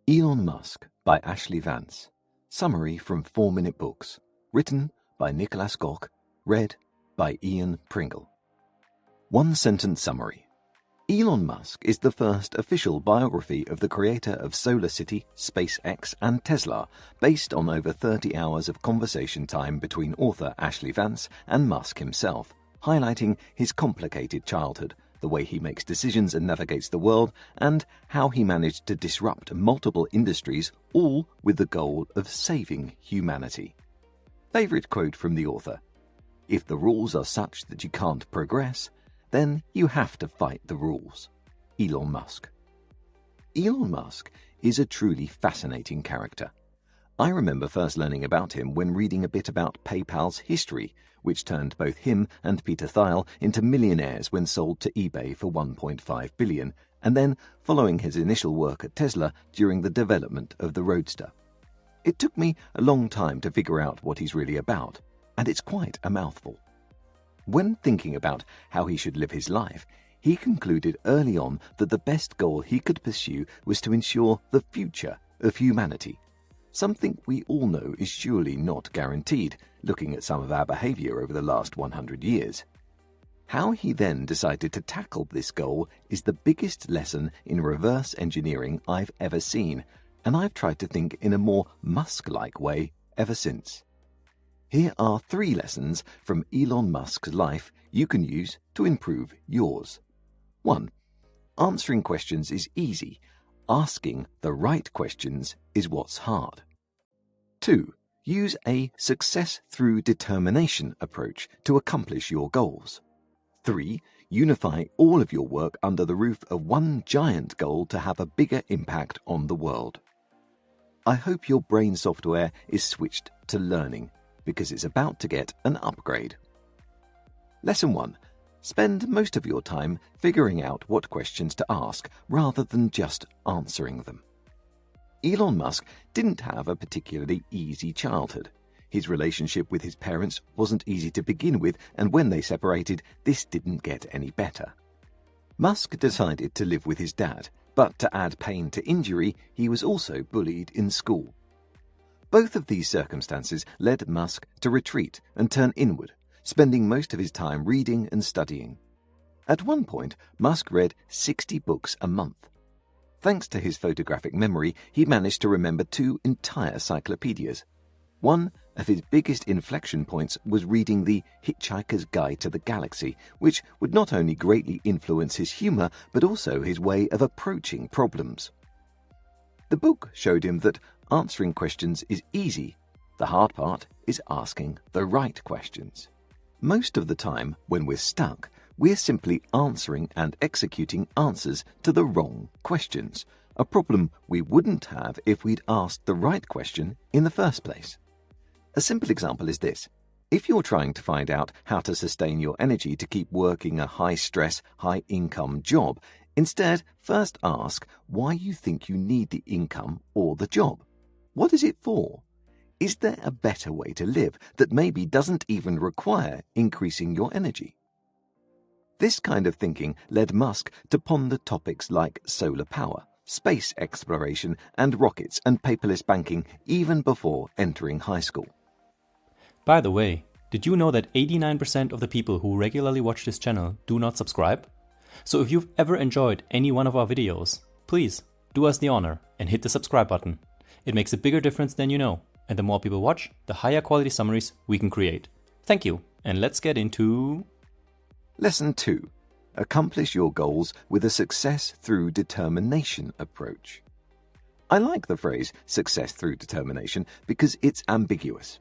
Elon Musk by Ashlee Vance. Summary from 4-Minute Books. Written by Nicholas Gok. Read by Ian Pringle. One-sentence summary. Elon Musk is the first official biography of the creator of SolarCity, SpaceX and Tesla, based on over 30 hours of conversation time between author Ashlee Vance and Musk himself, highlighting his complicated childhood, the way he makes decisions and navigates the world, and how he managed to disrupt multiple industries, all with the goal of saving humanity. Favorite quote from the author: "If the rules are such that you can't progress, then you have to fight the rules." Elon Musk. Elon Musk is a truly fascinating character. I remember first learning about him when reading a bit about PayPal's history, which turned both him and Peter Thiel into millionaires when sold to eBay for $1.5 billion, and then following his initial work at Tesla during the development of the Roadster. It took me a long time to figure out what he's really about, and it's quite a mouthful. When thinking about how he should live his life, he concluded early on that the best goal he could pursue was to ensure the future of humanity. Something we all know is surely not guaranteed, looking at some of our behavior over the last 100 years. How he then decided to tackle this goal is the biggest lesson in reverse engineering I've ever seen, and I've tried to think in a more Musk-like way ever since. Here are 3 lessons from Elon Musk's life you can use to improve yours. 1. Answering questions is easy. Asking the right questions is what's hard. 2. Use a success through determination approach to accomplish your goals. 3. Unify all of your work under the roof of one giant goal to have a bigger impact on the world. I hope your brain software is switched to learning, because it's about to get an upgrade. Lesson 1. Spend most of your time figuring out what questions to ask rather than just answering them. Elon Musk didn't have a particularly easy childhood. His relationship with his parents wasn't easy to begin with, and when they separated, this didn't get any better. Musk decided to live with his dad, but to add pain to injury, he was also bullied in school. Both of these circumstances led Musk to retreat and turn inward, spending most of his time reading and studying. At one point, Musk read 60 books a month. Thanks to his photographic memory, he managed to remember 2 entire cyclopedias. One of his biggest inflection points was reading The Hitchhiker's Guide to the Galaxy, which would not only greatly influence his humor, but also his way of approaching problems. The book showed him that answering questions is easy. The hard part is asking the right questions. Most of the time, when we're stuck, we're simply answering and executing answers to the wrong questions, a problem we wouldn't have if we'd asked the right question in the first place. A simple example is this. If you're trying to find out how to sustain your energy to keep working a high-stress, high-income job, instead first ask why you think you need the income or the job. What is it for? Is there a better way to live that maybe doesn't even require increasing your energy? This kind of thinking led Musk to ponder topics like solar power, space exploration, and rockets and paperless banking even before entering high school. By the way, did you know that 89% of the people who regularly watch this channel do not subscribe? So if you've ever enjoyed any one of our videos, please do us the honor and hit the subscribe button. It makes a bigger difference than you know, and the more people watch, the higher quality summaries we can create. Thank you, and let's get into... Lesson 2. Accomplish your goals with a success through determination approach. I like the phrase success through determination because it's ambiguous.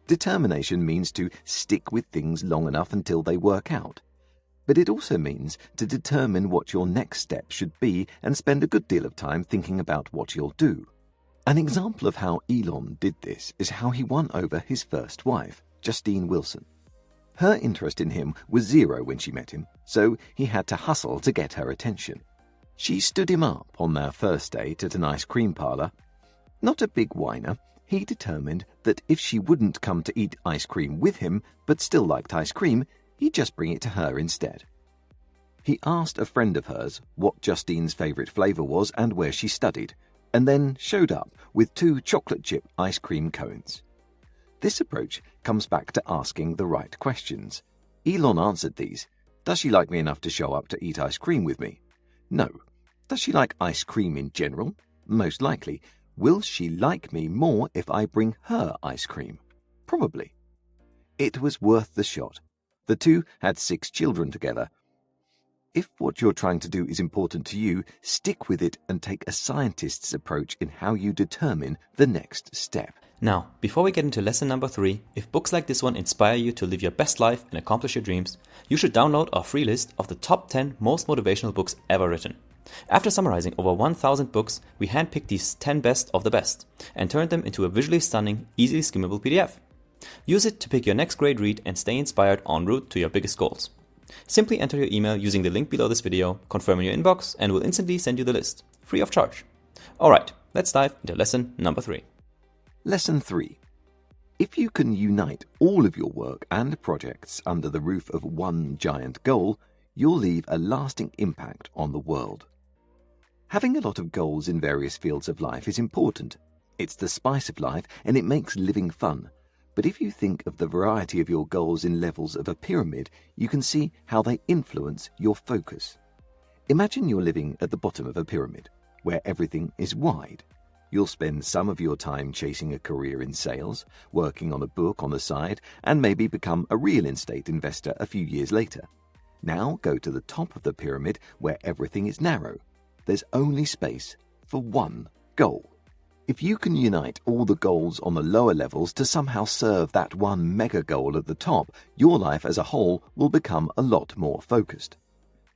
Determination means to stick with things long enough until they work out. But it also means to determine what your next step should be and spend a good deal of time thinking about what you'll do. An example of how Elon did this is how he won over his first wife, Justine Wilson. Her interest in him was 0 when she met him, so he had to hustle to get her attention. She stood him up on their first date at an ice cream parlor. Not a big whiner, he determined that if she wouldn't come to eat ice cream with him, but still liked ice cream, he'd just bring it to her instead. He asked a friend of hers what Justine's favorite flavor was and where she studied. and then showed up with 2 chocolate chip ice cream cones. This approach comes back to asking the right questions. Elon answered these. Does she like me enough to show up to eat ice cream with me? No. Does she like ice cream in general? Most likely. Will she like me more if I bring her ice cream? Probably. It was worth the shot. The 2 had 6 children together. If what you're trying to do is important to you, stick with it and take a scientist's approach in how you determine the next step. Now, before we get into lesson number 3, if books like this one inspire you to live your best life and accomplish your dreams, you should download our free list of the top 10 most motivational books ever written. After summarizing over 1,000 books, we handpicked these 10 best of the best and turned them into a visually stunning, easily skimmable PDF. Use it to pick your next great read and stay inspired en route to your biggest goals. Simply enter your email using the link below this video, confirm in your inbox, and we'll instantly send you the list, free of charge. Alright, let's dive into lesson number 3. Lesson 3. If you can unite all of your work and projects under the roof of one giant goal, you'll leave a lasting impact on the world. Having a lot of goals in various fields of life is important. It's the spice of life and it makes living fun. But if you think of the variety of your goals in levels of a pyramid, you can see how they influence your focus. Imagine you're living at the bottom of a pyramid, where everything is wide. You'll spend some of your time chasing a career in sales, working on a book on the side, and maybe become a real estate investor a few years later. Now go to the top of the pyramid where everything is narrow. There's only space for one goal. If you can unite all the goals on the lower levels to somehow serve that one mega goal at the top, your life as a whole will become a lot more focused.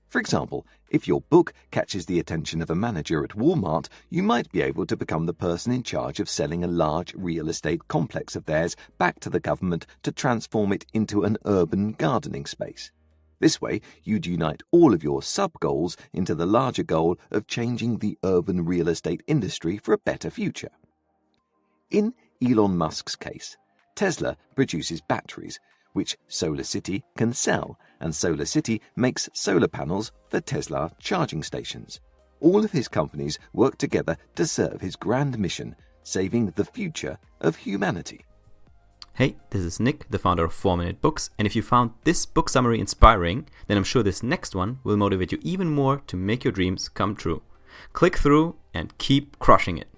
For example, if your book catches the attention of a manager at Walmart, you might be able to become the person in charge of selling a large real estate complex of theirs back to the government to transform it into an urban gardening space. This way, you'd unite all of your sub-goals into the larger goal of changing the urban real estate industry for a better future. In Elon Musk's case, Tesla produces batteries, which SolarCity can sell, and SolarCity makes solar panels for Tesla charging stations. All of his companies work together to serve his grand mission, saving the future of humanity. Hey, this is Nick, the founder of 4-Minute Books, and if you found this book summary inspiring, then I'm sure this next one will motivate you even more to make your dreams come true. Click through and keep crushing it.